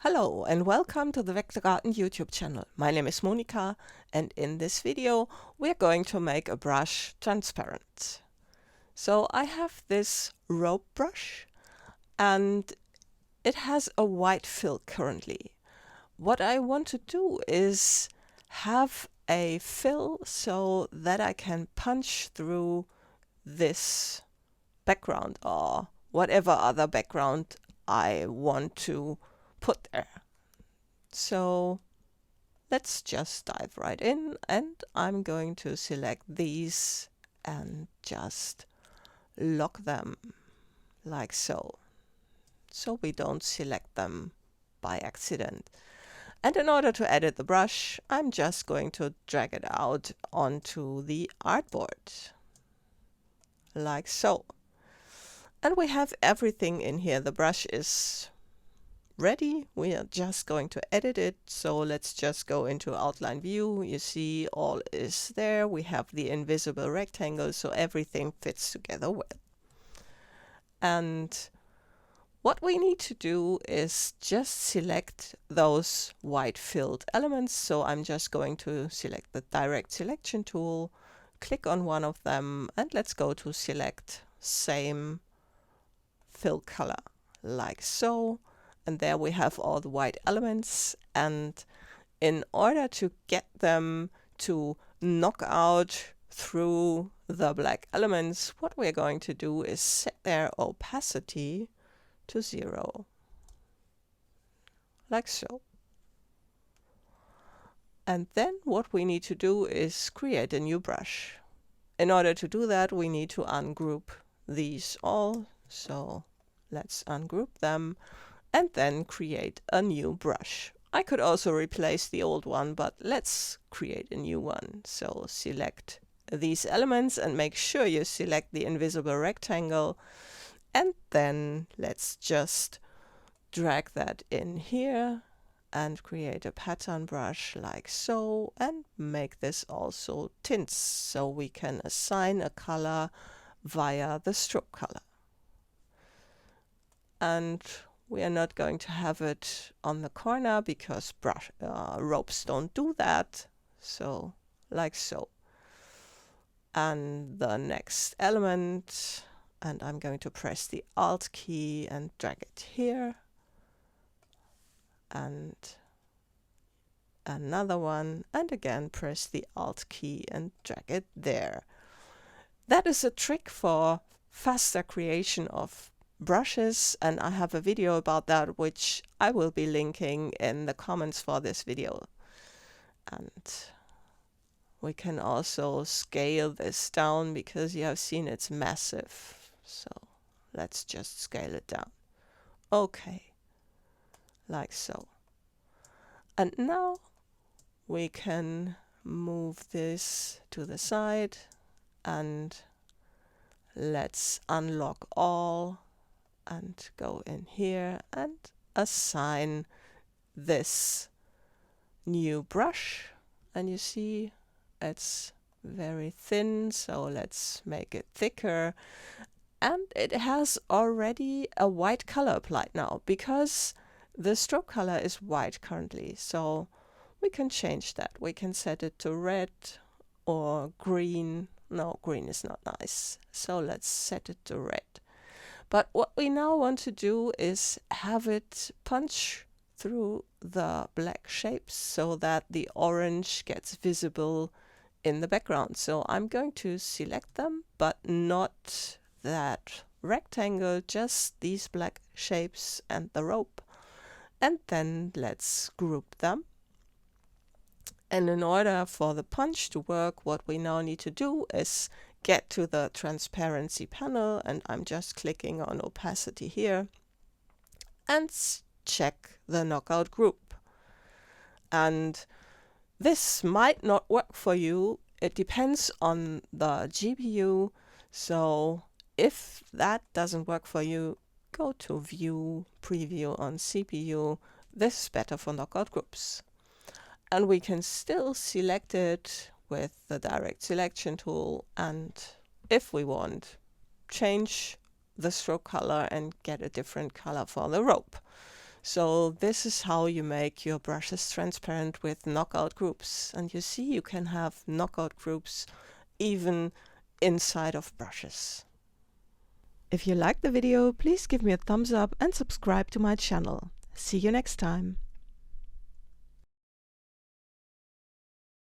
Hello and welcome to the Vector Garden YouTube channel. My name is Monika, and in this video we're going to make a brush transparent. So I have this rope brush and it has a white fill currently. What I want to do is have a fill so that I can punch through this background or whatever other background I want to put there. So let's just dive right in, and I'm going to select these and just lock them like so we don't select them by accident. And in order to edit the brush, I'm just going to drag it out onto the artboard like so. And we have everything in here. The brush is ready. We are just going to edit it. So let's just go into outline view. You see all is there. We have the invisible rectangle, so everything fits together well. And what we need to do is just select those white filled elements. So I'm just going to select the direct selection tool, click on one of them, and let's go to select same fill color like so. And there we have all the white elements, and in order to get them to knock out through the black elements, what we're going to do is set their opacity to 0 like so. And then what we need to do is create a new brush. In order to do that, we need to ungroup these all. So let's ungroup them and then create a new brush. I could also replace the old one, but let's create a new one. So select these elements and make sure you select the invisible rectangle, and then let's just drag that in here and create a pattern brush like so, and make this also tints so we can assign a color via the stroke color. And we are not going to have it on the corner because ropes don't do that. So like so. And the next element, and I'm going to press the Alt key and drag it here. And another one, and again press the Alt key and drag it there. That is a trick for faster creation of brushes, and I have a video about that which I will be linking in the comments for this video. And we can also scale this down because you have seen it's massive. So let's just scale it down. Okay, like so. And now we can move this to the side and let's unlock all and go in here and assign this new brush. And you see it's very thin, so let's make it thicker. And it has already a white color applied now because the stroke color is white currently. So we can change that. We can set it to red or green. No, green is not nice. So let's set it to red. But what we now want to do is have it punch through the black shapes so that the orange gets visible in the background. So I'm going to select them, but not that rectangle, just these black shapes and the rope. And then let's group them. And in order for the punch to work, what we now need to do is get to the transparency panel, and I'm just clicking on opacity here and check the knockout group. And this might not work for you. It depends on the GPU. So if that doesn't work for you, go to View, Preview on CPU. This is better for knockout groups. And we can still select it with the direct selection tool, and if we want, change the stroke color and get a different color for the rope. So this is how you make your brushes transparent with knockout groups. And you see, you can have knockout groups even inside of brushes. If you liked the video, please give me a thumbs up and subscribe to my channel. See you next time.